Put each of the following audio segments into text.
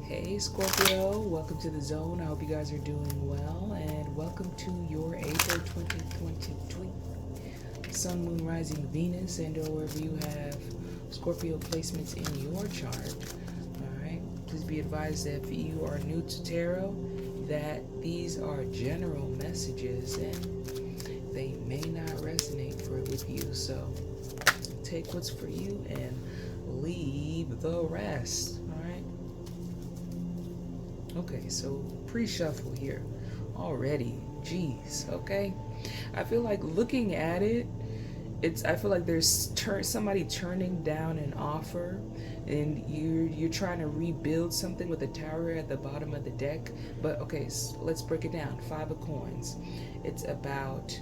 Hey Scorpio, welcome to the zone. I hope you guys are doing well, and welcome to your April 2023 Sun, Moon, Rising, Venus, and or wherever you have Scorpio placements in your chart. All right, please be advised that if you are new to tarot, that these are general messages and they may not resonate with you. So take what's for you and leave the rest. All right. Okay, so pre-shuffle here already. Jeez, okay. I feel like looking at it, I feel like there's somebody turning down an offer and you're trying to rebuild something with a tower at the bottom of the deck. But okay, so let's break it down. 5 of coins. It's about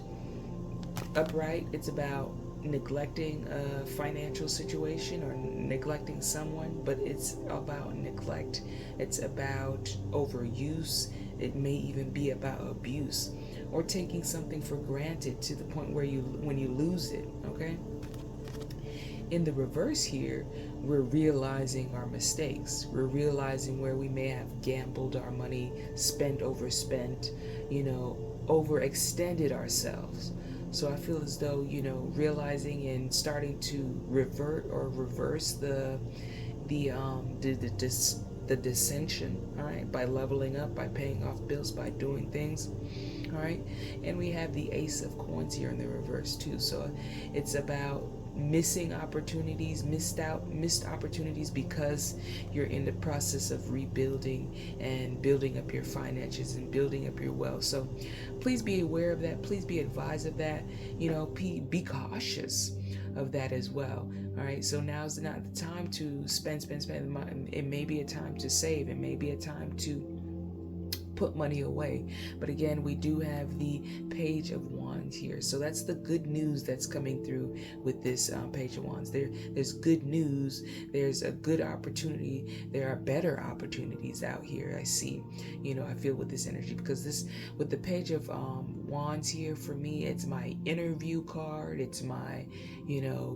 upright. It's about neglecting a financial situation or neglecting someone, but it's about neglect. It's about overuse. It may even be about abuse or taking something for granted to the point where when you lose it, okay? In the reverse here, we're realizing our mistakes. We're realizing where we may have gambled our money, overspent, overextended ourselves. So I feel as though, realizing and starting to revert or reverse the dissension, all right, by leveling up, by paying off bills, by doing things, all right. And we have the Ace of Coins here in the reverse too. So it's about missing opportunities, missed opportunities because you're in the process of rebuilding and building up your finances and building up your wealth. So please be aware of that. Please be advised of that. Be cautious of that as well. All right. So now's not the time to spend. It may be a time to save. It may be a time to put money away. But again, we do have the Page of Wands here. So that's the good news that's coming through with this Page of Wands. There's good news. There's a good opportunity. There are better opportunities out here. I see, I feel with this energy, because with the Page of Wands here, for me, it's my interview card. It's my,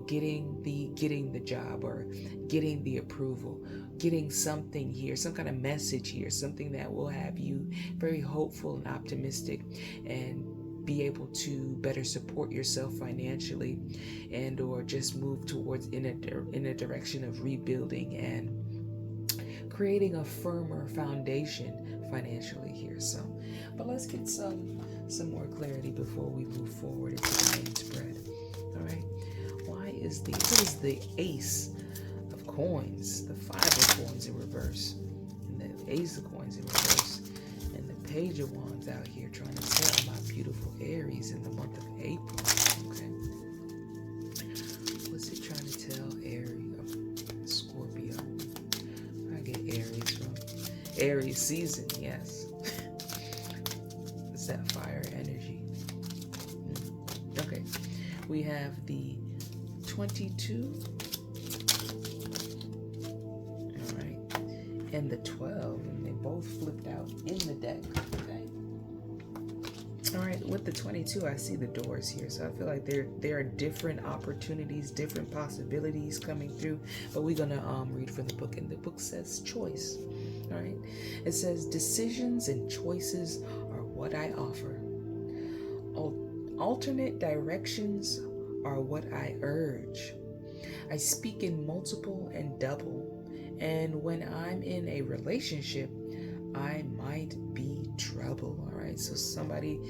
getting the job or getting the approval, getting something here, some kind of message here, something that will have you very hopeful and optimistic and be able to better support yourself financially, and or just move towards in a direction of rebuilding and creating a firmer foundation financially here. So, but let's get some more clarity before we move forward into the main spread. All right, what is the Ace of Coins, the 5 of Coins in reverse, and the Ace of Coins in reverse, and the Page of Wands out here trying to tell my beautiful Aries in the month of April. Okay, what's it trying to tell Aries? Scorpio. I get Aries from Aries season. Yes, it's that fire energy. Okay, we have the 22. And the 12, and they both flipped out in the deck. Okay. All right, with the 22, I see the doors here, so I feel like there are different opportunities, different possibilities coming through. But we're gonna read from the book, and the book says choice. All right, it says decisions and choices are what I offer. Alternate directions are what I urge. I speak in multiple and double. And when I'm in a relationship, I might be trouble. All right. So somebody,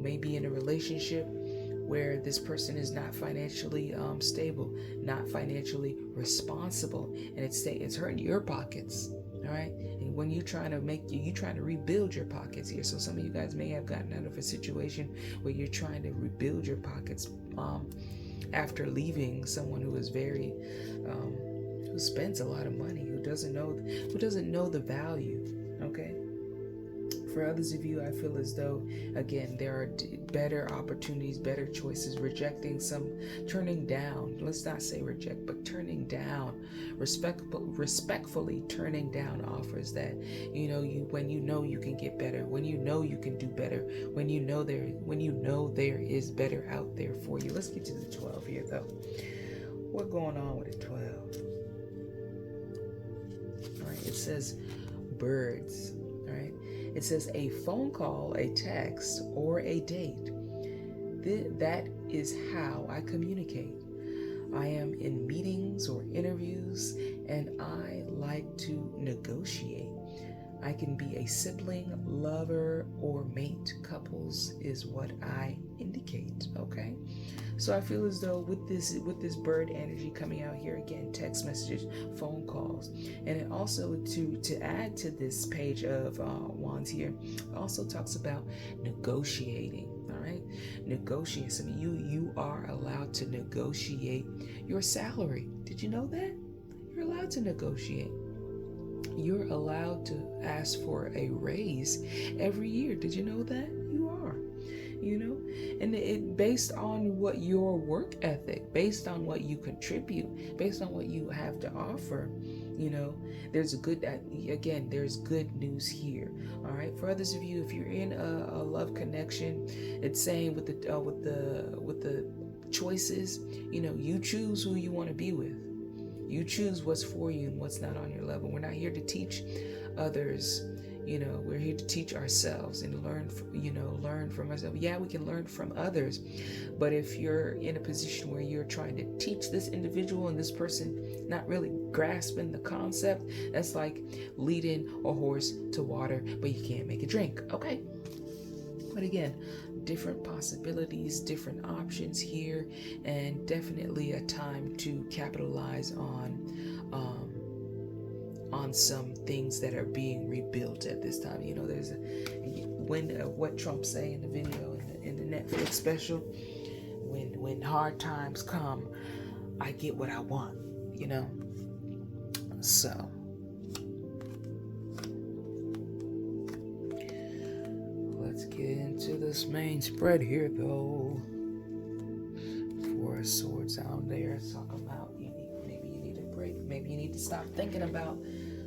may be in a relationship where this person is not financially stable, not financially responsible, and it's hurting your pockets. All right. And when you're trying to rebuild your pockets here. So some of you guys may have gotten out of a situation where you're trying to rebuild your pockets after leaving someone who is very who spends a lot of money, who doesn't know the value. Okay. For others of you, I feel as though, again, there are better opportunities, better choices, turning down, let's not say reject, but turning down, respectfully turning down offers that, when you can get better, when you can do better, when there is better out there for you. Let's get to the 12 here, though. What's going on with the 12? All right, it says, birds. All right. It says a phone call, a text, or a date. That is how I communicate. I am in meetings or interviews, and I like to negotiate. I can be a sibling, lover, or mate. Couples is what I indicate. Okay, so I feel as though with this bird energy coming out here again, text messages, phone calls, and it also to add to this page of wands here, it also talks about negotiating. All right, negotiate. So you are allowed to negotiate your salary. Did you know that? You're allowed to negotiate. You're allowed to ask for a raise every year. Did you know that? You are. You know, and it based on what your work ethic, based on what you contribute, based on what you have to offer. You know, there's there's good news here. All right, for others of you, if you're in a love connection, it's saying with the choices, you know, you choose who you want to be with. You choose what's for you and what's not on your level. We're not here to teach others. You know, we're here to teach ourselves and learn from ourselves. Yeah, we can learn from others, but if you're in a position where you're trying to teach this individual and this person not really grasping the concept, that's like leading a horse to water, but you can't make it drink. Okay. But again, different possibilities, different options here, and definitely a time to capitalize on some things that are being rebuilt at this time. You know, there's what Trump say in the video in the Netflix special, when hard times come, I get what I want. You know, so. Let's get into this main spread here, though. Four of Swords out there talking about maybe you need a break. Maybe you need to stop thinking about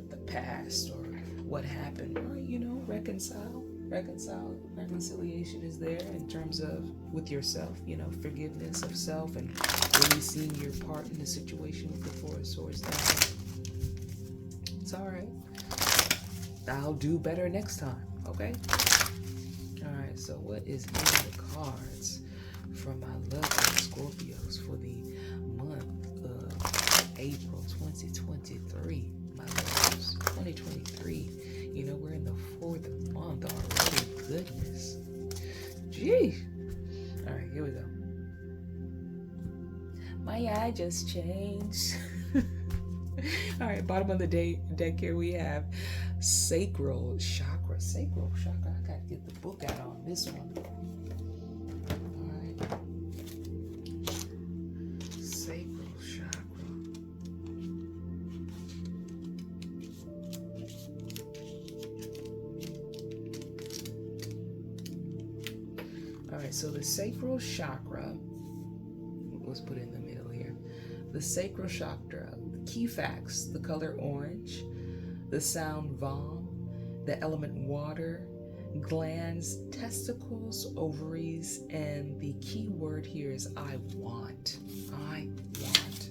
the past or what happened, or you know, reconciliation is there in terms of with yourself. You know, forgiveness of self and really seeing your part in the situation with the Four of Swords down. It's all right. I'll do better next time. Okay. Alright, so what is in the cards from my lovely Scorpios for the month of April 2023? My loves, 2023. You know, we're in the 4th month already. Goodness. Gee. Alright, here we go. My eye just changed. Alright, bottom of the deck here we have Sacral Chakra. Sacral Chakra. I gotta get the book out on this one. Alright. Sacral Chakra. Alright, so the Sacral Chakra, let's put it in the middle here. The Sacral Chakra, the key facts, the color orange, the sound Vam, the element water, glands, testicles, ovaries, and the key word here is I want. I want.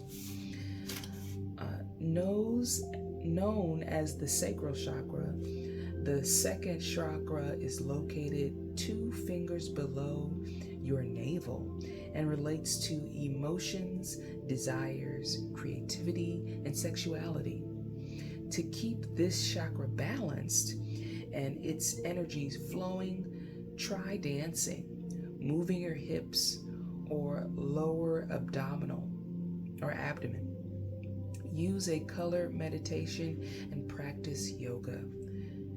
Known as the sacral chakra, the second chakra is located 2 fingers below your navel and relates to emotions, desires, creativity, and sexuality. To keep this chakra balanced and its energies flowing, try dancing, moving your hips or lower abdomen. Use a color meditation and practice yoga.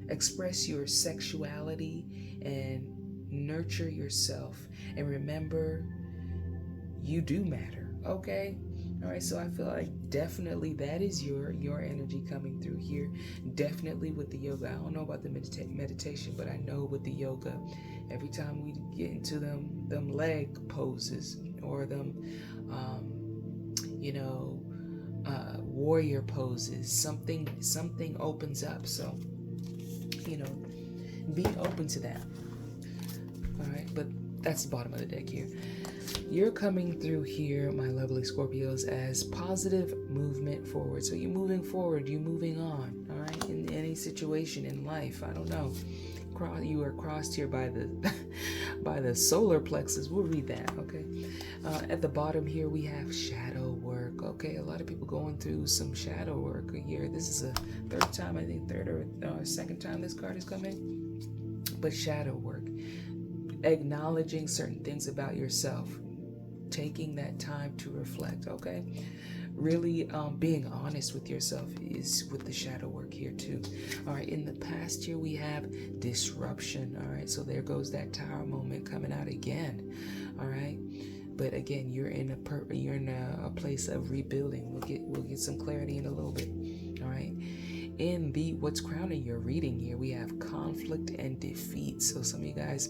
Express your sexuality and nurture yourself. And remember, you do matter, okay? All right, so I feel like definitely that is your energy coming through here. Definitely with the yoga. I don't know about the meditation, but I know with the yoga, every time we get into them leg poses or them, warrior poses, something opens up. So, you know, be open to that. All right, but that's the bottom of the deck here. You're coming through here, my lovely Scorpios, as positive movement forward. So you're moving forward, you're moving on, all right? In any situation in life. I don't know. You are crossed here by the by the solar plexus. We'll read that, okay? At the bottom here we have shadow work. Okay, a lot of people going through some shadow work here. This is a third time, I think, third or second time this card is coming. But shadow work, acknowledging certain things about yourself, taking that time to reflect. Okay, really being honest with yourself is with the shadow work here too. All right, in the past here we have disruption. All right, so there goes that tower moment coming out again. All right, but again, you're in a place of rebuilding. We'll get some clarity in a little bit. All right, in the what's crowning your reading here, we have conflict and defeat. So some of you guys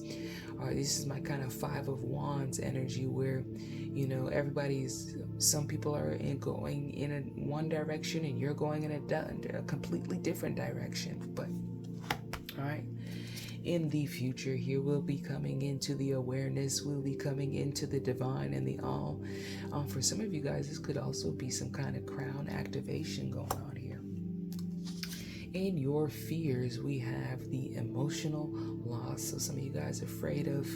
this is my kind of 5 of Wands energy, where some people are going in one direction and you're going in a completely different direction. But all right, in the future here, we'll be coming into the awareness, we'll be coming into the divine and the all. For some of you guys, this could also be some kind of crown activation going on here. In your fears, we have the emotional loss. So some of you guys are afraid of,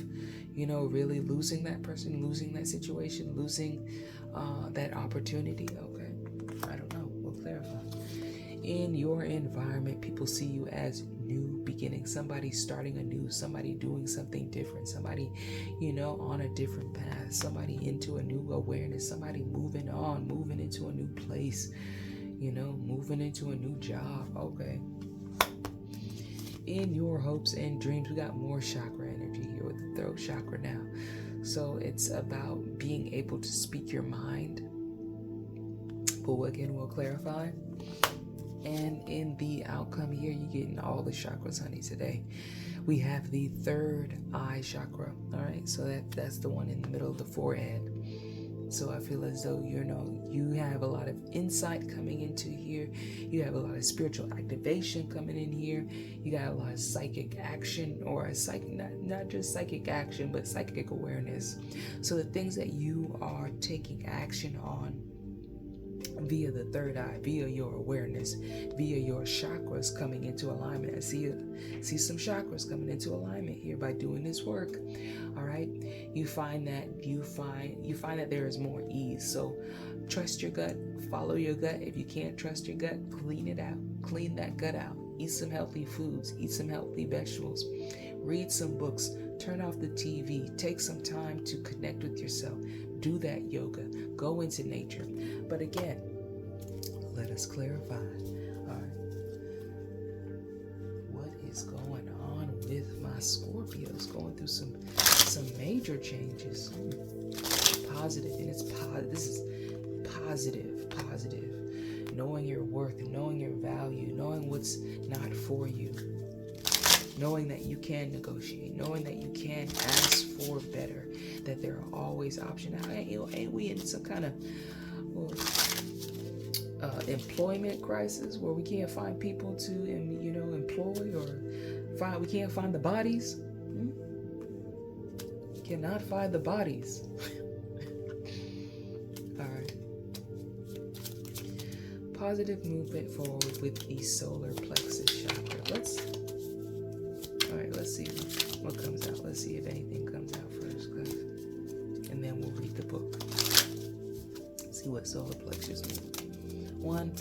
really losing that person, losing that situation, losing that opportunity. Okay, I don't know. We'll clarify. In your environment, people see you as new beginning. Somebody starting anew, somebody doing something different, somebody, on a different path, somebody into a new awareness, somebody moving on, moving into a new place, moving into a new job. Okay. In your hopes and dreams, we got more chakra energy here with the throat chakra now. So it's about being able to speak your mind. But again, we'll clarify. And in the outcome here, you're getting all the chakras, honey, today. We have the third eye chakra. All right, so that's the one in the middle of the forehead. So I feel as though, you have a lot of insight coming into here. You have a lot of spiritual activation coming in here. You got a lot of psychic action, or not just psychic action, but psychic awareness. So the things that you are taking action on via the third eye, via your awareness, via your chakras coming into alignment. I see some chakras coming into alignment here by doing this work. All right, you find that there is more ease. So trust your gut, follow your gut. If you can't trust your gut, clean it out, clean that gut out. Eat some healthy foods, eat some healthy vegetables, read some books, turn off the TV, take some time to connect with yourself, do that yoga, go into nature. But again, let us clarify. All right, what is going on with my Scorpios? Going through some major changes. Positive, and it's positive. This is positive. Knowing your worth, knowing your value, knowing what's not for you, knowing that you can negotiate, knowing that you can ask for better, that there are always options. Ain't we in some kind of employment crisis where we can't find people to employ, or we can't find the bodies? Cannot find the bodies. All right. Positive movement forward with the solar plexus chakra. Let's see what comes out. Let's see if anything comes out first, and then we'll read the book. See what solar plexus means. 1,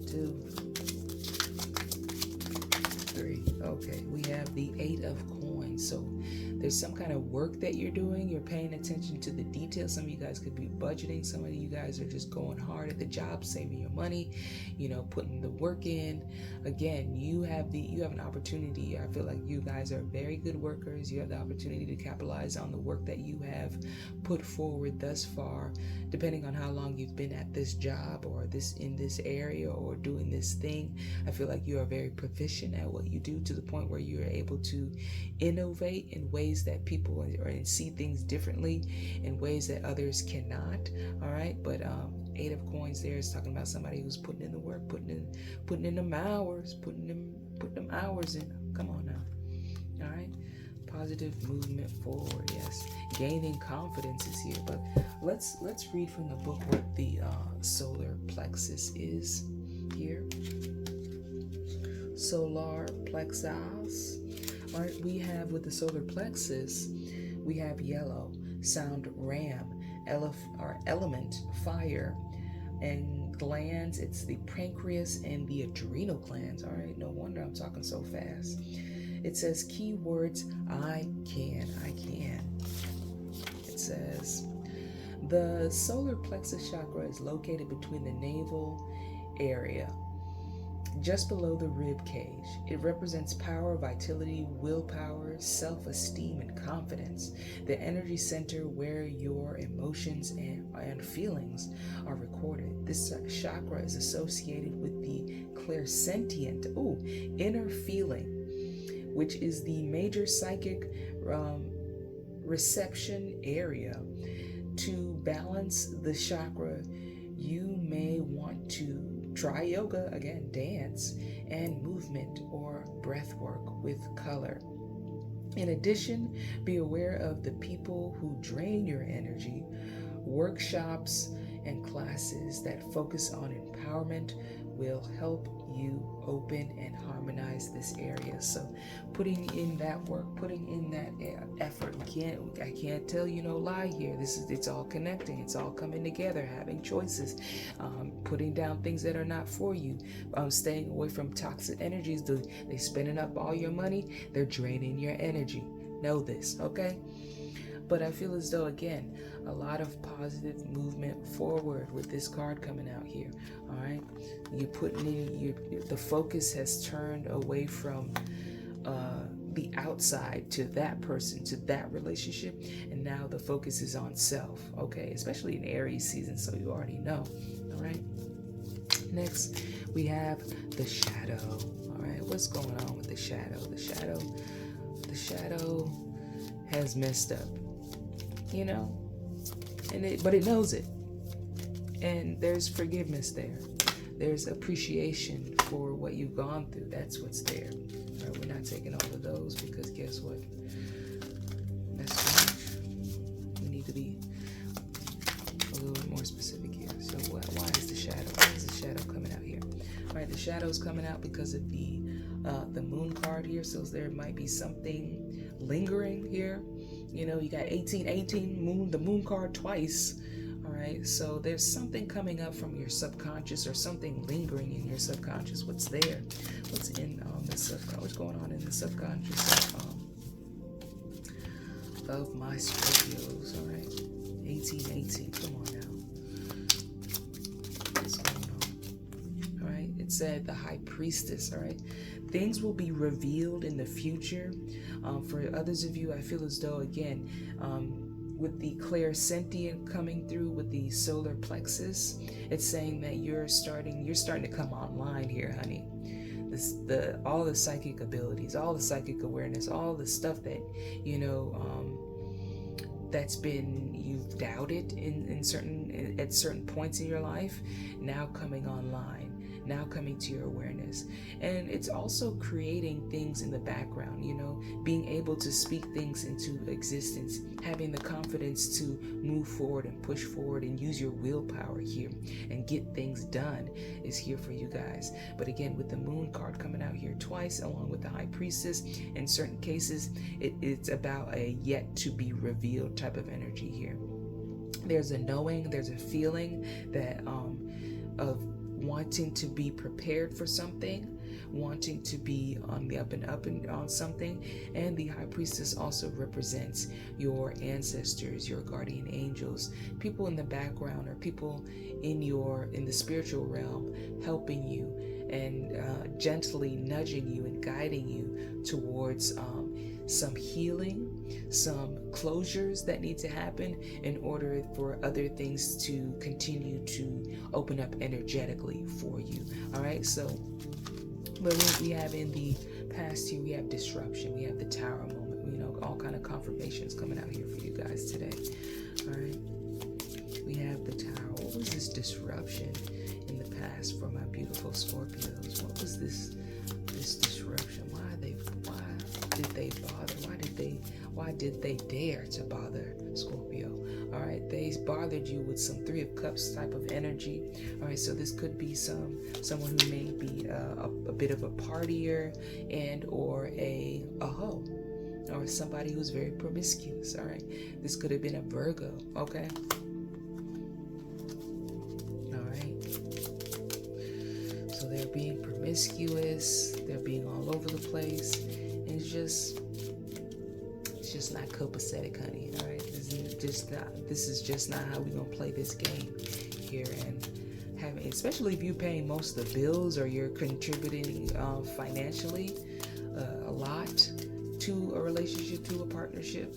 2, 3. Okay, we have the 8 of coins. So there's some kind of work that you're doing. You're paying attention to the details. Some of you guys could be budgeting. Some of you guys are just going hard at the job, saving your money, putting the work in. Again, you have an opportunity. I feel like you guys are very good workers. You have the opportunity to capitalize on the work that you have put forward thus far, depending on how long you've been at this job or in this area or doing this thing. I feel like you are very proficient at what you do, to the point where you are able to innovate in ways that people and see things differently in ways that others cannot. All right, but 8 of coins there is talking about somebody who's putting in the work, putting in them hours, putting them hours in. Come on now. All right, positive movement forward. Yes, gaining confidence is here. But let's read from the book what the solar plexus is here. solar plexus. All right, we have with the solar plexus, we have yellow, sound ram, or element, fire, and glands, it's the pancreas and the adrenal glands. All right, no wonder I'm talking so fast. It says keywords, I can. It says, the solar plexus chakra is located between the navel area, just below the rib cage. It represents power, vitality, willpower, self-esteem, and confidence. The energy center where your emotions and feelings are recorded. This chakra is associated with the clairsentient, inner feeling, which is the major psychic reception area. To balance the chakra, you may want to try yoga, again, dance, and movement or breath work with color. In addition, be aware of the people who drain your energy. Workshops and classes that focus on empowerment will help you open and harmonize this area. So putting in that work, putting in that effort, I can't tell you no lie here. It's all connecting, it's all coming together, having choices, putting down things that are not for you, staying away from toxic energies. They spending up all your money, they're draining your energy. Know this, okay? But I feel as though, again, a lot of positive movement forward with this card coming out here. All right, you're putting in the focus has turned away from the outside to that person, to that relationship, and now the focus is on self. Okay, especially in Aries season, so you already know. All right. Next, we have the shadow. All right, what's going on with the shadow? The shadow has messed up. You know, but it knows it, and there's forgiveness there. There's appreciation for what you've gone through. That's what's there. All right, we're not taking all of those because guess what? That's too much. We need to be a little bit more specific here. So why is the shadow? Why is the shadow coming out here? All right, the shadow's coming out because of the moon card here. So there might be something lingering here. You know, you got 1818 the moon card twice. All right, so there's something coming up from your subconscious or something lingering in your subconscious. What's there? What's in the subconscious? What's going on in the subconscious of my Scorpios? All right, 1818. Come on now. What's going on? All right, it said the High Priestess. All right, things will be revealed in the future. For others of you, I feel as though, again, with the clairsentient coming through with the solar plexus, it's saying that you're starting to come online here, honey. All the psychic abilities, all the psychic awareness, all the stuff that, you know, that's been you've doubted at certain points in your life, now coming online. Now coming to your awareness. And it's also creating things in the background, you know, being able to speak things into existence, having the confidence to move forward and push forward and use your willpower here and get things done is here for you guys. But again, with the moon card coming out here twice, along with the High Priestess, in certain cases, it's about a yet to be revealed type of energy here. There's a knowing, there's a feeling that of wanting to be prepared for something, wanting to be on the up and on something. And the High Priestess also represents your ancestors, your guardian angels, people in the background, or people in the spiritual realm helping you and gently nudging you and guiding you towards some healing, some closures that need to happen in order for other things to continue to open up energetically for you. All right, so but what we have in the past here, we have disruption, we have the Tower moment, you know, all kind of confirmations coming out here for you guys today. All right, we have the Tower. What was this disruption in the past for my beautiful Scorpios? What was this disruption? Why did they bother? Why did they dare to bother Scorpio? All right, they bothered you with some Three of Cups type of energy. All right, so this could be someone who may be a bit of a partier and or a hoe, or somebody who's very promiscuous. All right, this could have been a Virgo. Okay. All right. So they're being promiscuous. They're being all over the place, and it's just not copacetic, honey. All right, this is just not how we're gonna play this game here. And having, especially if you're paying most of the bills or you're contributing financially a lot to a relationship, to a partnership,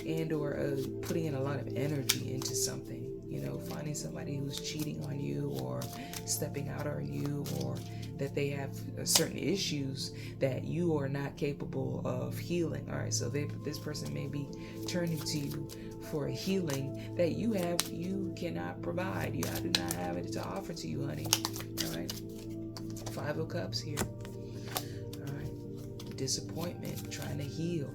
and or putting in a lot of energy into something. You know, finding somebody who's cheating on you or stepping out on you, or that they have certain issues that you are not capable of healing. All right, so this person may be turning to you for a healing that you cannot provide. I do not have it to offer to you, honey. All right, Five of Cups here. All right, disappointment, trying to heal,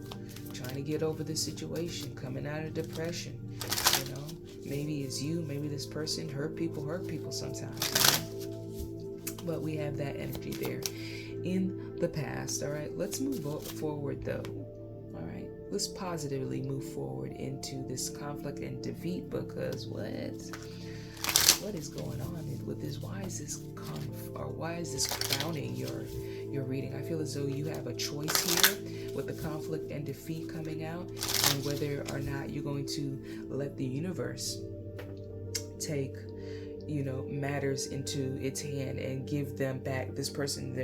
trying to get over the situation, coming out of depression. You know, maybe it's you, maybe this person hurt people sometimes. But we have that energy there in the past. All right, let's move forward though. All right, let's positively move forward into this conflict and defeat, because what is going on with this? Why is this crowning your reading? I feel as though you have a choice here with the conflict and defeat coming out, and whether or not you're going to let the universe take matters into its hand and give them back, this person,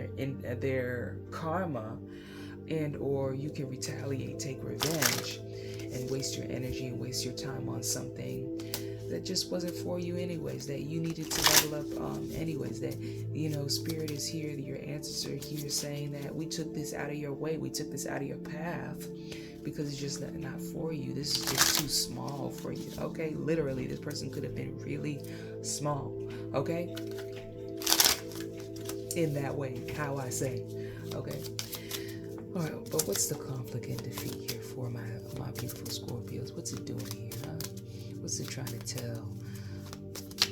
their karma, and or you can retaliate, take revenge, and waste your energy and waste your time on something that just wasn't for you anyways, that you needed to level up anyways, that spirit is here, your ancestors are here saying that we took this out of your way, we took this out of your path because it's just not for you. This is just too small for you. Okay, literally, this person could have been really small. Okay, in that way, how I say. Okay. All right, but what's the conflict and defeat here for my beautiful Scorpios? What's it doing here, huh? What's it trying to tell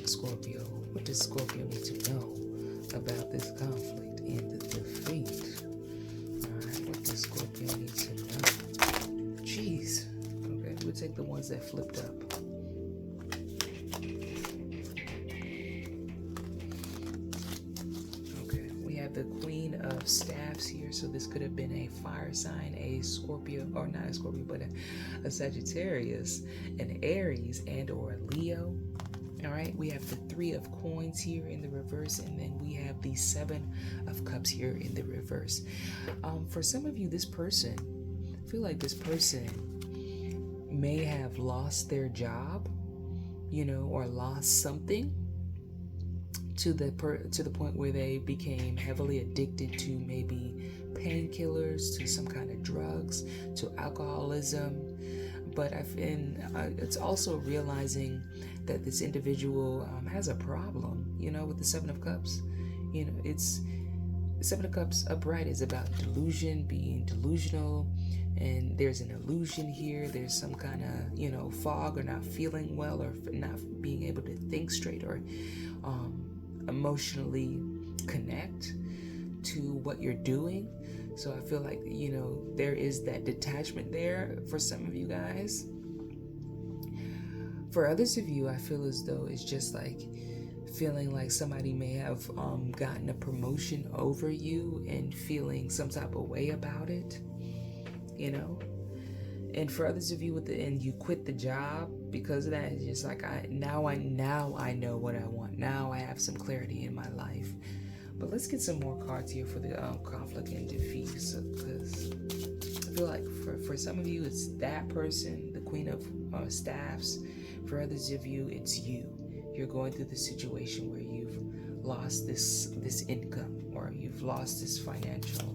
Scorpio? What does Scorpio need to know about this conflict and the defeat? All right, what does Scorpio need to know? Jeez. Okay, we'll take the ones that flipped up. Okay, we have the Queen of Staffs here, so this could have been a fire sign, a Scorpio, or not a Scorpio, but a Sagittarius, an Aries, and or a Leo. All right, we have the Three of Coins here in the reverse, and then we have the Seven of Cups here in the reverse. For some of you, this person, I feel like this person may have lost their job, or lost something to the point where they became heavily addicted to maybe painkillers, to some kind of drugs, to alcoholism. But it's also realizing that this individual has a problem, with the Seven of Cups. It's Seven of Cups upright is about delusion, being delusional, and there's an illusion here. There's some kind of, fog, or not feeling well, or not being able to think straight, or emotionally connect to what you're doing. So I feel like, there is that detachment there for some of you guys. For others of you, I feel as though it's just like feeling like somebody may have gotten a promotion over you and feeling some type of way about it, And for others of you and you quit the job because of that, it's just like now I know what I want. Now I have some clarity in my life. But let's get some more cards here for the conflict and defeat, because I feel like for some of you it's that person, the Queen of Staffs. For others of you, it's you. You're going through the situation where you've lost this income, or you've lost this financial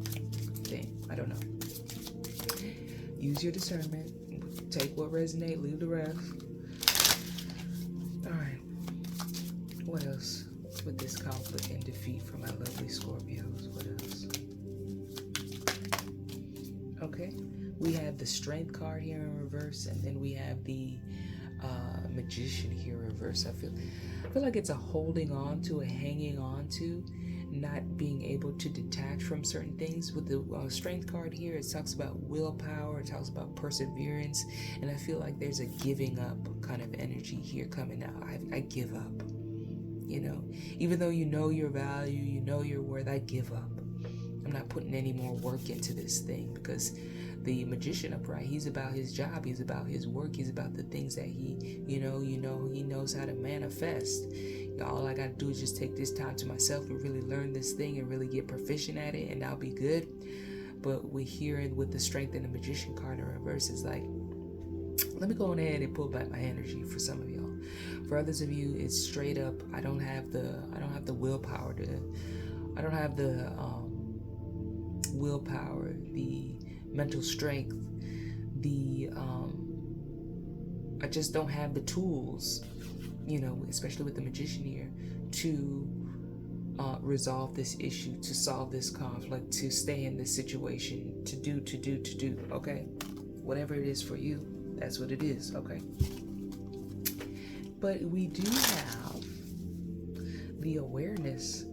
thing. I don't know. Use your discernment. Take what resonates, leave the rest. All right. What else with this conflict and defeat for my lovely Scorpios? What else? Okay. We have the Strength card here in reverse, and then we have the Magician here in reverse. I feel like it's a holding on to, a hanging on to, not being able to detach from certain things. With the Strength card here, it talks about willpower, it talks about perseverance, and I feel like there's a giving up kind of energy here coming out. I give up. Even though you know your value, you know your worth, I give up. I'm not putting any more work into this thing, because the Magician upright, he's about his job, he's about his work, he's about the things that he knows how to manifest. All I gotta do is just take this time to myself and really learn this thing and really get proficient at it, and I'll be good. But we're hearing with the Strength and the Magician card in reverse, is like, let me go on ahead and pull back my energy for some of y'all. For others of you, it's straight up, I don't have the willpower, the mental strength, I just don't have the tools, especially with the Magician here, to resolve this issue, to solve this conflict, to stay in this situation, to do, okay? Whatever it is for you, that's what it is, okay? But we do have the Awareness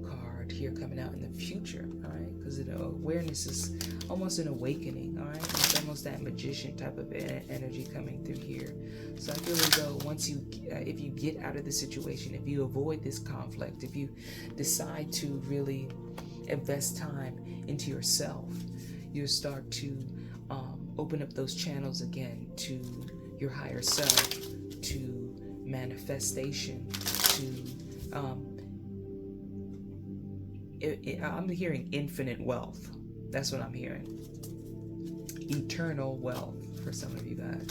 card here coming out in the future, all right? Because awareness is almost an awakening, all right? It's almost that Magician type of energy coming through here. So I feel as though if you get out of the situation, if you avoid this conflict, if you decide to really invest time into yourself, you'll start to open up those channels again to your higher self, to manifestation, to I'm hearing infinite wealth. That's what I'm hearing. Eternal wealth for some of you guys.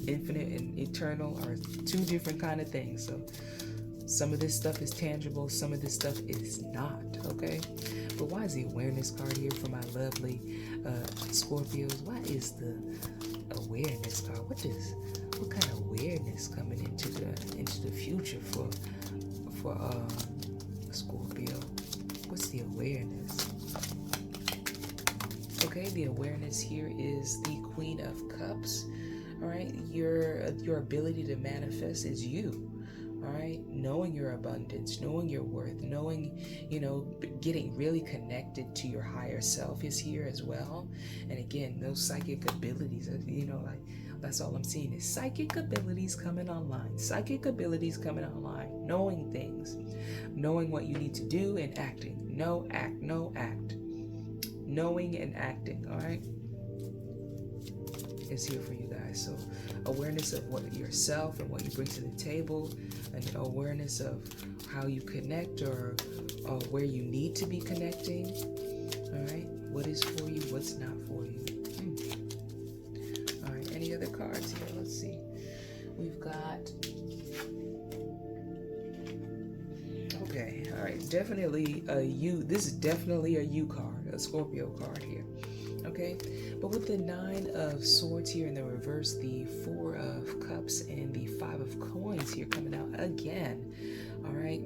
Infinite and eternal are two different kind of things. So some of this stuff is tangible, some of this stuff is not, okay? But why is the Awareness card here for my lovely Scorpios? Why is the Awareness card? What kind of awareness coming into the future for Scorpio? What's the awareness? Okay, the awareness here is the Queen of Cups. All right, your ability to manifest is you. All right, knowing your abundance, knowing your worth, knowing, getting really connected to your higher self is here as well. And again, those psychic abilities, that's all I'm seeing is psychic abilities coming online. Psychic abilities coming online. Knowing things, knowing what you need to do, and acting. No act. Knowing and acting. All right, is here for you guys. So awareness of what yourself and what you bring to the table, and awareness of how you connect or where you need to be connecting. All right, what is for you, what's not for you. All right, any other cards here? Let's see. We've got, okay, all right, definitely a you. This is definitely a you card, a Scorpio card here. Okay, but with the 9 of Swords here in the reverse, the 4 of Cups, and the 5 of Coins here coming out again. All right,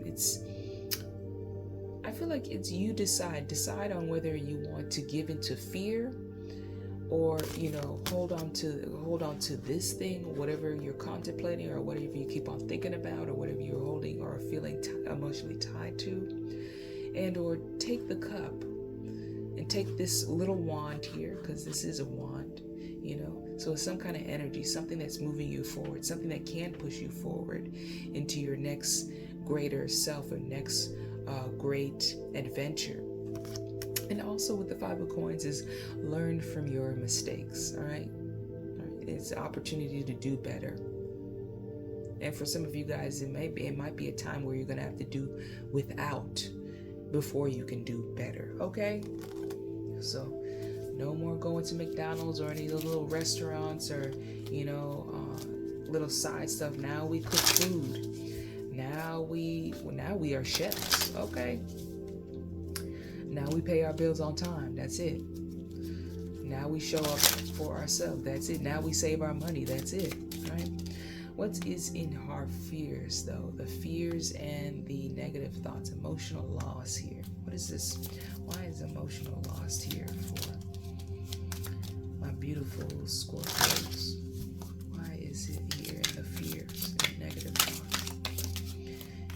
I feel like it's you decide on whether you want to give into fear, or hold on to this thing, whatever you're contemplating, or whatever you keep on thinking about, or whatever you're holding or feeling emotionally tied to, and or take the cup and take this little wand here, because this is a wand, so it's some kind of energy, something that's moving you forward, something that can push you forward into your next greater self, or next great adventure. And also with the 5 of Coins is learn from your mistakes. All right, it's an opportunity to do better. And for some of you guys, it might be a time where you're gonna have to do without before you can do better. Okay, so no more going to McDonald's or any of the little restaurants, or little side stuff. Now we cook food. Now we are chefs. Okay, now we pay our bills on time. That's it. Now we show up for ourselves. That's it. Now we save our money. That's it. Right? What is in our fears, though? The fears and the negative thoughts, emotional loss here. What is this? Why is emotional loss here for? my beautiful Scorpios. Why is it here in the fears and negative thoughts?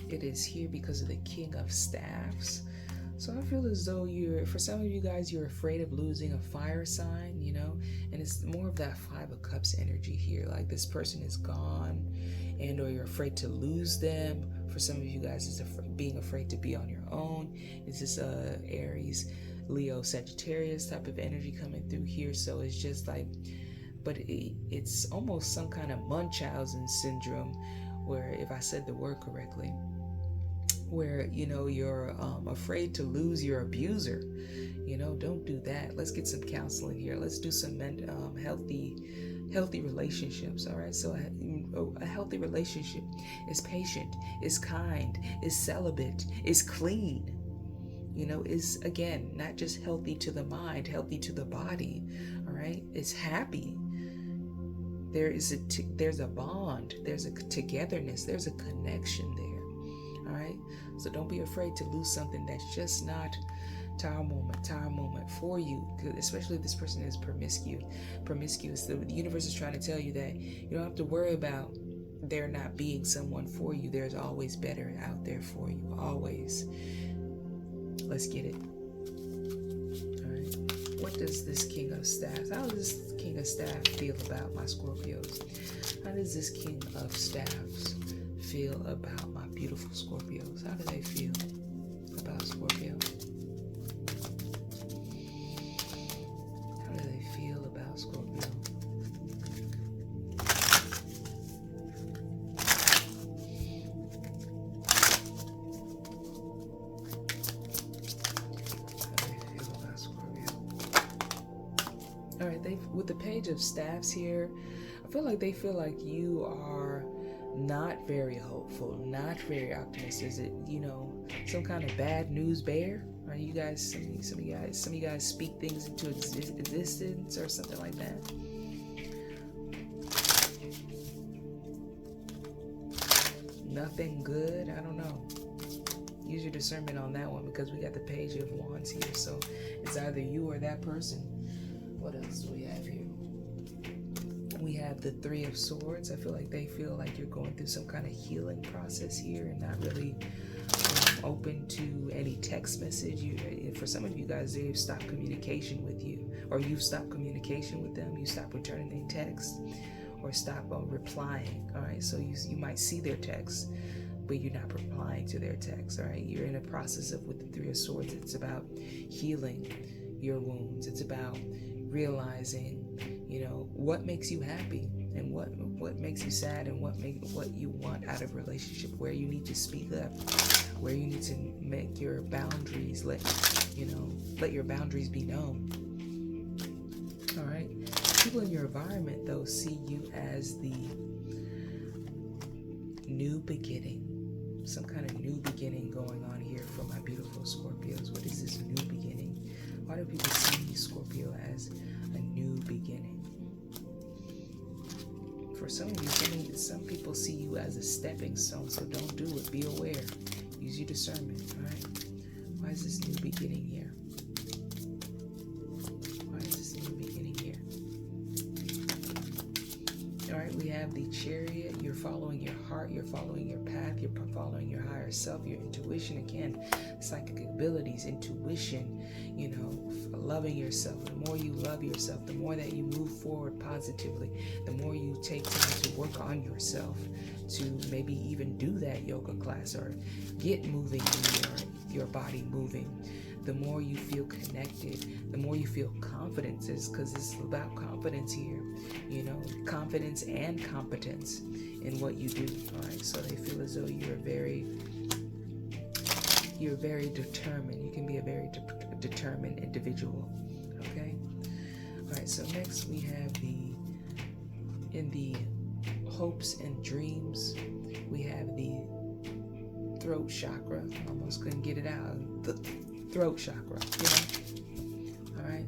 It is here because of the King of Staffs. So I feel as though for some of you guys, you're afraid of losing a fire sign, and it's more of that Five of Cups energy here. Like this person is gone, and or you're afraid to lose them. For some of you guys, it's being afraid to be on your own. It's this Aries, Leo, Sagittarius type of energy coming through here. So it's just like, but it's almost some kind of Munchausen syndrome, where if I said the word correctly, where you're afraid to lose your abuser. Don't do that. Let's get some counseling here. Let's do some healthy relationships. All right, so a healthy relationship is patient, is kind, is celibate, is clean, is, again, not just healthy to the mind, healthy to the body. All right, it's happy. There's a bond, there's a togetherness, there's a connection there. All right, so don't be afraid to lose something that's just not tower moment for you, especially if this person is promiscuous. The universe is trying to tell you that you don't have to worry about there not being someone for you. There's always better out there for you, always. Let's get it. All right, what does this King of Staffs, how does this King of Staffs feel about my Scorpios? How does this King of Staffs feel about my beautiful Scorpios? How do they feel about Scorpio? How do they feel about Scorpio? How do they feel about Scorpio? All right, with the Page of Staffs here, I feel like they feel like you are not very hopeful, not very optimistic. Is it, some kind of bad news bear? Are you guys, some of you guys speak things into existence or something like that? Nothing good? I don't know. Use your discernment on that one, because we got the Page of Wands here. So it's either you or that person. What else do we have here? We have the Three of Swords. I feel like they feel like you're going through some kind of healing process here and not really open to any text message. For some of you guys, they've stopped communication with you, or you've stopped communication with them. You stop returning their text or stop replying. All right, so you might see their text, but you're not replying to their text. All right, you're in a process of, with the Three of Swords, it's about healing your wounds. It's about realizing what makes you happy and what makes you sad, and what you want out of a relationship, where you need to speak up, where you need to make your boundaries, let your boundaries be known. All right, people in your environment though see you as the new beginning, some kind of new beginning going on here for my beautiful Scorpios. What is this new beginning? Why do people see you, Scorpio, as a new beginning? For some of you, some people see you as a stepping stone, so don't do it. Be aware. Use your discernment, all right? Why is this new beginning here? Why is this new beginning here? All right, we have the Chariot. You're following your heart. You're following your path. You're following your higher self, your intuition. Again, psychic abilities, intuition, loving yourself. The more you love yourself, the more that you move forward positively, the more you take time to work on yourself, to maybe even do that yoga class or get moving in your body moving. The more you feel connected, the more you feel confidence, because it's about confidence here, confidence and competence in what you do. All right, so they feel as though you're very determined. You can be a very determined individual. Okay. All right. So next we have in the hopes and dreams, we have the throat chakra. Almost couldn't get it out. The throat chakra. All right.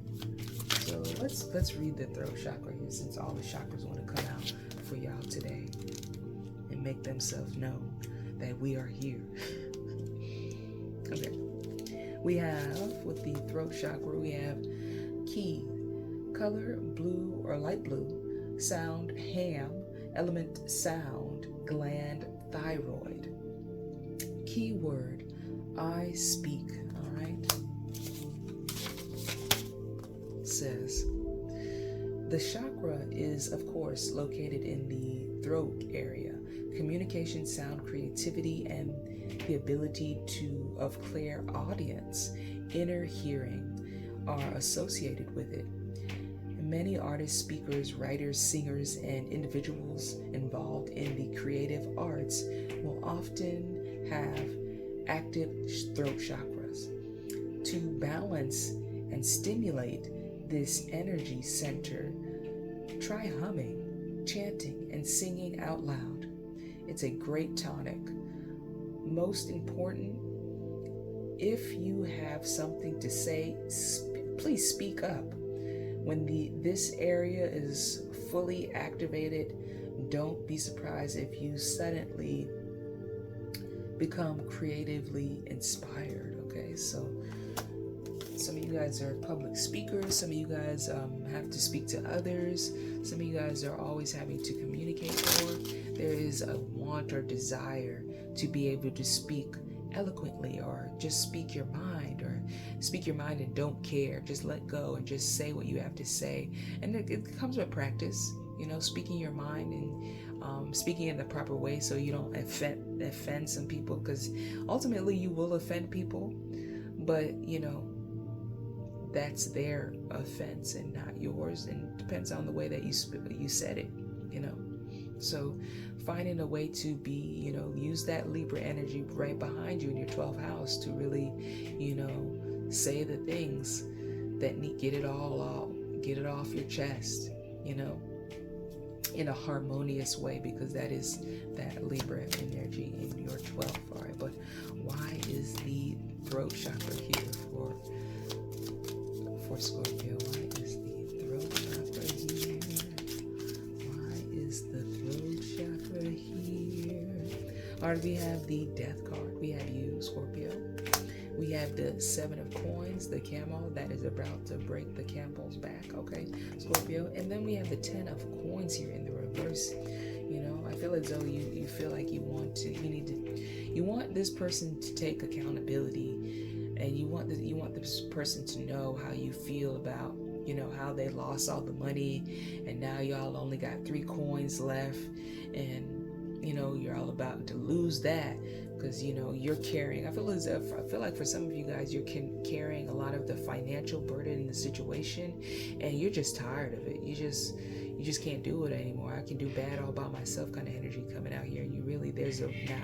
So let's read the throat chakra here, since all the chakras want to come out for y'all today and make themselves known that we are here. Okay. We have, with the throat chakra, we have key, color, blue or light blue. Sound, ham. Element, sound. Gland, thyroid. Keyword, I speak. All right. It says, the chakra is, of course, located in the throat area. Communication, sound, creativity, and the ability of clairaudience, inner hearing, are associated with it. Many artists, speakers, writers, singers, and individuals involved in the creative arts will often have active throat chakras. To balance and stimulate this energy center, try humming, chanting, and singing out loud. It's a great tonic. Most important, if you have something to say, please speak up. When this area is fully activated, don't be surprised if you suddenly become creatively inspired. Okay, so some of you guys are public speakers. Some of you guys have to speak to others. Some of you guys are always having to communicate more. There is a want or desire to be able to speak eloquently, or just speak your mind, or speak your mind and don't care. Just let go and just say what you have to say. And it comes with practice, speaking your mind and speaking in the proper way so you don't offend some people, because ultimately you will offend people, but that's their offense and not yours, and it depends on the way that you said it. So finding a way to be, use that Libra energy right behind you in your 12th house to really, say the things that need, get it off your chest, in a harmonious way, because that is that Libra energy in your 12th. All right, but why is the throat chakra here for Scorpio? Why is the throat chakra here? Why is the throat chakra here? All right, we have the death card. We have you, Scorpio. We have the 7 of coins, the camel that is about to break the camel's back. Okay, Scorpio. And then we have the 10 of coins here in the reverse. I feel as though you feel like you want this person to take accountability, and you want this person to know how you feel about, how they lost all the money, and now y'all only got 3 coins left, and you're all about to lose that, because you're carrying. I feel like for some of you guys, you're carrying a lot of the financial burden in the situation, and you're just tired of it. You just can't do it anymore. I can do bad all by myself kind of energy coming out here. Now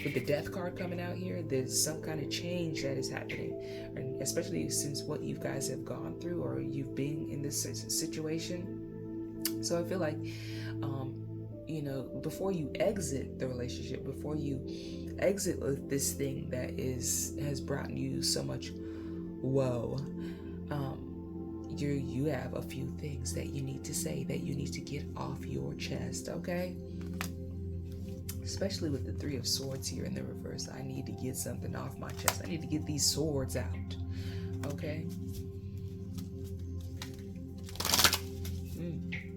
with the death card coming out here, there's some kind of change that is happening, and especially since what you guys have gone through, or you've been in this situation. So I feel like before you exit the relationship, before you exit this thing that has brought you so much woe, you have a few things that you need to say, that you need to get off your chest. Okay, especially with the 3 of swords here in the reverse. I need to get something off my chest. I need to get these swords out. Okay.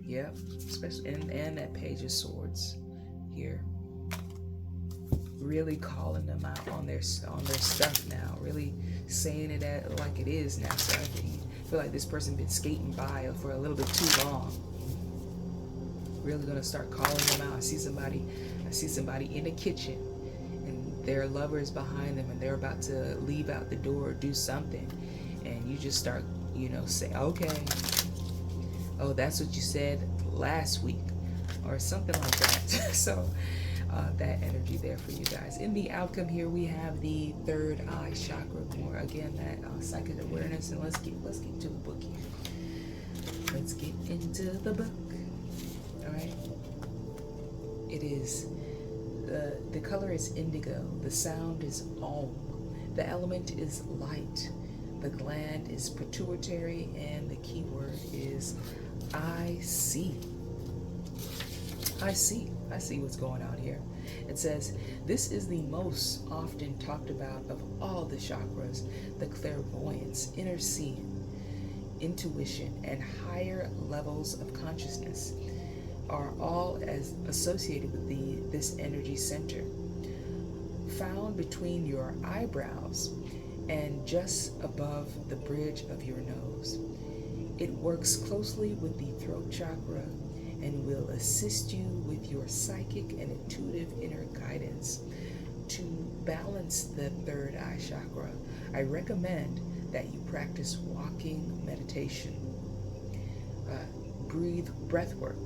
Yep. Especially and that page of swords here. Really calling them out on their stuff now. Really saying it like it is now. So I feel like this person been skating by for a little bit too long. Really gonna start calling them out. I see somebody in the kitchen, and their lover is behind them, and they're about to leave out the door or do something, and you just start, say, okay, oh, that's what you said last week, or something like that. So that energy there for you guys. In the outcome here, we have the 3rd eye chakra. More again, that psychic awareness, and let's get to the book here. Let's get into the book. All right. It is the color is indigo. The sound is om. The element is light. The gland is pituitary, and the keyword is I see. I see what's going on here. It says, this is the most often talked about of all the chakras, the clairvoyance, inner seeing. intuition, and higher levels of consciousness are all as associated with this energy center, found between your eyebrows and just above the bridge of your nose. It works closely with the throat chakra and will assist you with your psychic and intuitive inner guidance. To balance the third eye chakra, I recommend that you practice walking meditation, breath work,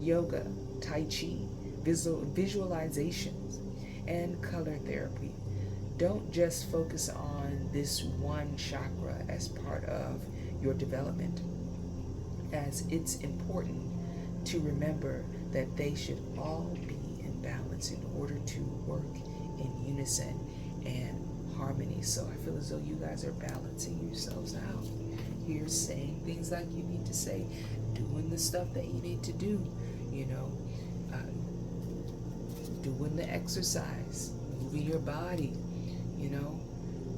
yoga, tai chi, visualizations, and color therapy. Don't just focus on this one chakra as part of your development, as it's important to remember that they should all be in balance in order to work in unison and harmony. So I feel as though you guys are balancing yourselves out. You're saying things like you need to say, doing the stuff that you need to do, doing the exercise, moving your body,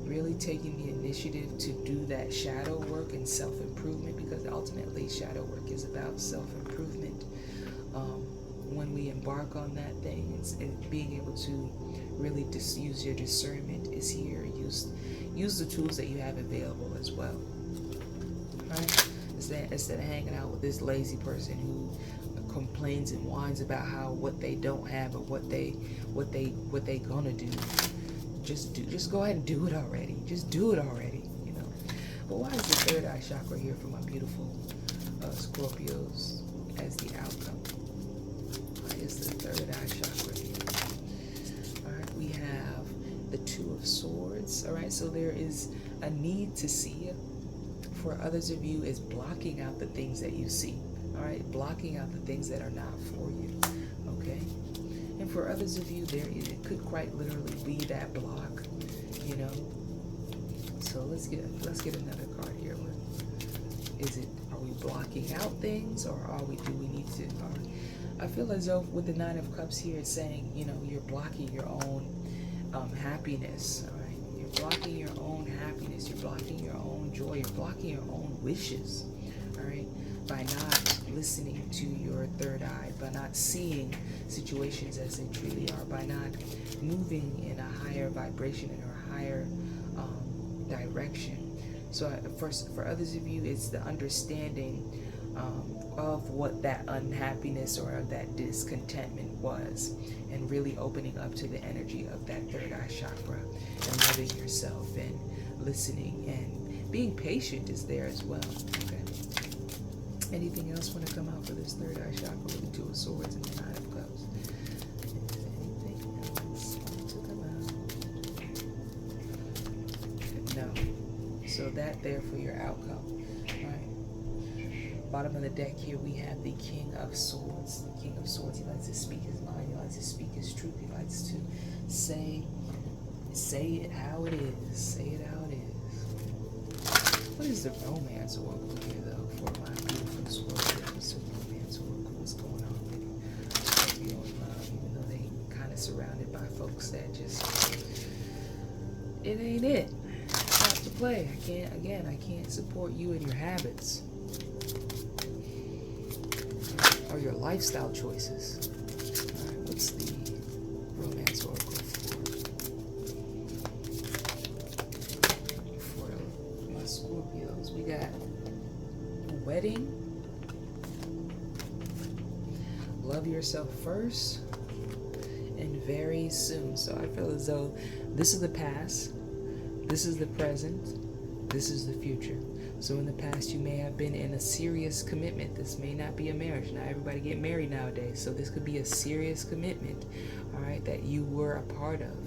really taking the initiative to do that shadow work and self-improvement, because ultimately shadow work is about self-improvement. When we embark on that thing, it's being able to really use your discernment is here. Use the tools that you have available as well. Right? Instead of hanging out with this lazy person who complains and whines about what they don't have or what they gonna do. Just go ahead and do it already. Just do it already, But why is the third eye chakra here for my beautiful Scorpios as the outcome? Why is the third eye chakra here? All right, we have the Two of Swords. All right, so there is a need to see. For others of you, is blocking out the things that you see. All right, blocking out the things that are not for you. Okay. And for others of you, it could quite literally be that block, So let's get another card here. Are we blocking out things, or do we need to? I feel as though with the Nine of Cups here, it's saying, you're blocking your own happiness. All right, you're blocking your own happiness. You're blocking your own joy. You're blocking your own wishes. All right, by not listening to your third eye, by not seeing situations as they truly are, by not moving in a higher vibration or a higher direction. So for others of you, it's the understanding of what that unhappiness or that discontentment was, and really opening up to the energy of that third eye chakra and loving yourself and listening and being patient is there as well. Okay. Anything else want to come out for this third eye chakra with the Two of Swords and the Nine of Cups? Anything else want to come out? No. So that there for your outcome. All right. Bottom of the deck here we have the King of Swords. The King of Swords, he likes to speak his mind. He likes to speak his truth. He likes to say it how it is. Say it how it is. What is the romance oracle here, though, for my beautiful Scorpio? What's the romance oracle? What's going on with Scorpio in love, even though they kind of surrounded by folks that just, it ain't it. It's not to play. I can't support you and your habits or your lifestyle choices. All right, what's the romance oracle for my Scorpios? We got wedding, love yourself first, and very soon. So I feel as though this is the past, this is the present, this is the future. So in the past, you may have been in a serious commitment. This may not be a marriage. Not everybody get married nowadays. So this could be a serious commitment, all right, that you were a part of.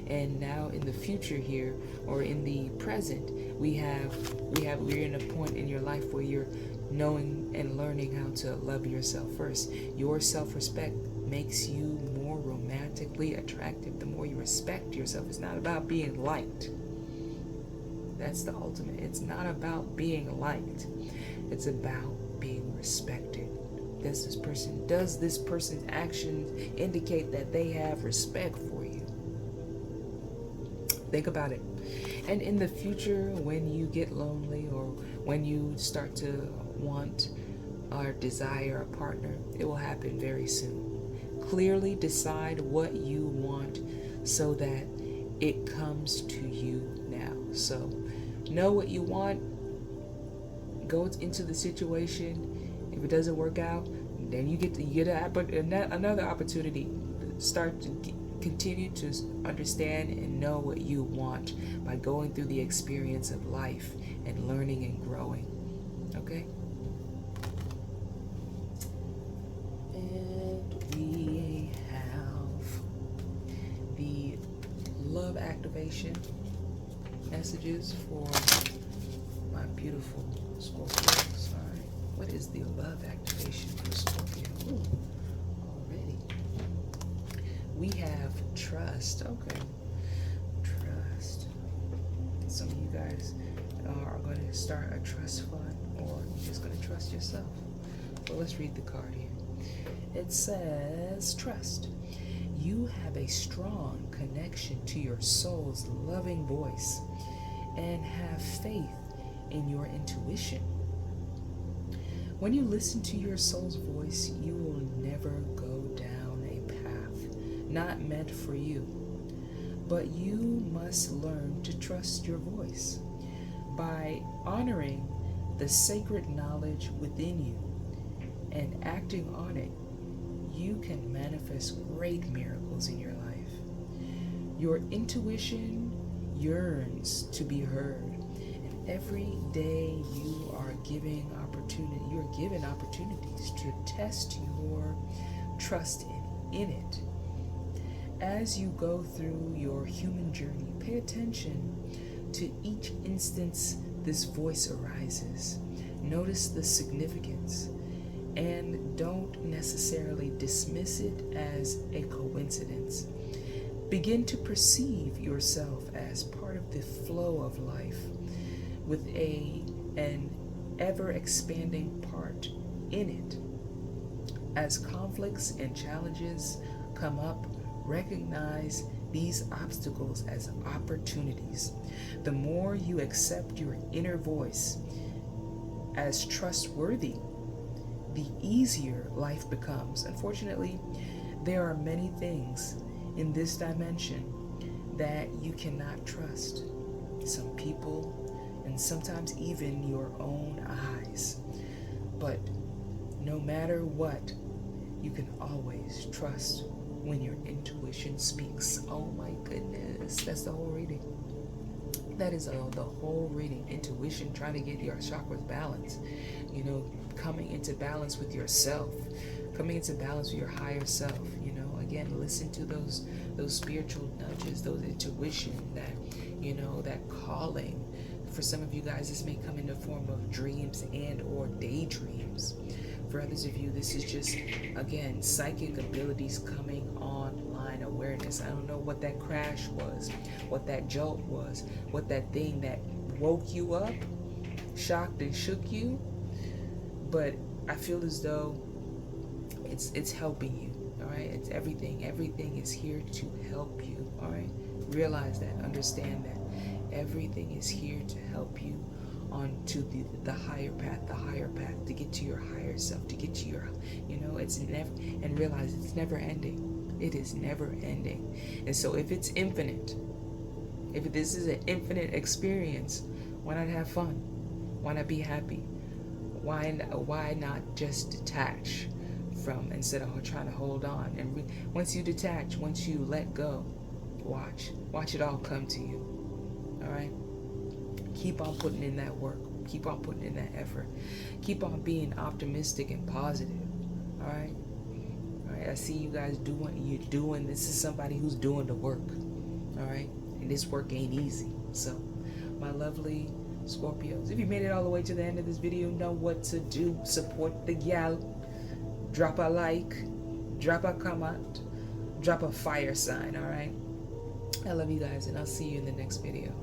And now in the future here, or in the present, we're in a point in your life where you're knowing and learning how to love yourself first. Your self-respect makes you more romantically attractive. The more you respect yourself, it's not about being liked. That's the ultimate. It's not about being liked. It's about being respected. Does this person's actions indicate that they have respect for you? Think about it. And in the future, when you get lonely or when you start to want or desire a partner, it will happen very soon. Clearly decide what you want so that it comes to you now. So know what you want, go into the situation. If it doesn't work out, then you get another opportunity. Start to continue to understand and know what you want by going through the experience of life and learning and growing. Okay? And we have the love activation messages for my beautiful Scorpios. All right. What is the love activation for Scorpio? Ooh, already. We have trust. Okay. Trust. Some of you guys are going to start a trust fund, or you're just going to trust yourself. Well, let's read the card here. It says, trust. You have a strong connection to your soul's loving voice and have faith in your intuition. When you listen to your soul's voice, you will never go down a path not meant for you. But you must learn to trust your voice by honoring the sacred knowledge within you and acting on it. You can manifest great miracles in your life. Your intuition yearns to be heard, and every day you are given opportunities to test your trust in it. As you go through your human journey, pay attention to each instance this voice arises. Notice the significance and don't necessarily dismiss it as a coincidence. Begin to perceive yourself as part of the flow of life with an ever-expanding part in it. As conflicts and challenges come up, recognize these obstacles as opportunities. The more you accept your inner voice as trustworthy, the easier life becomes. Unfortunately, there are many things in this dimension that you cannot trust. Some people, and sometimes even your own eyes. But no matter what, you can always trust when your intuition speaks. Oh my goodness, that's the whole reading. That is the whole reading. Intuition, trying to get your chakras balanced. Coming into balance with yourself, coming into balance with your higher self. Again, listen to those spiritual nudges, those intuition, that calling. For some of you guys, this may come in the form of dreams and or daydreams. For others of you, this is just, again, psychic abilities coming online, awareness. I don't know what that crash was, what that jolt was, what that thing that woke you up, shocked and shook you. But I feel as though it's helping you. All right, it's everything. Everything is here to help you. All right, realize that. Understand that. Everything is here to help you onto the higher path, to get to your higher self, to get to your, it's never, and realize it's never ending. It is never ending. And so if it's infinite, if this is an infinite experience, why not have fun? Why not be happy? Why not just detach from, instead of trying to hold on? And once you detach, once you let go, watch it all come to you. All right? Keep on putting in that work. Keep on putting in that effort. Keep on being optimistic and positive. All right? All right, I see you guys doing, this is somebody who's doing the work. All right? And this work ain't easy. So, my lovely Scorpios, if you made it all the way to the end of this video, know what to do. Support the gal. Drop a like. Drop a comment. Drop a fire sign, all right? I love you guys, and I'll see you in the next video.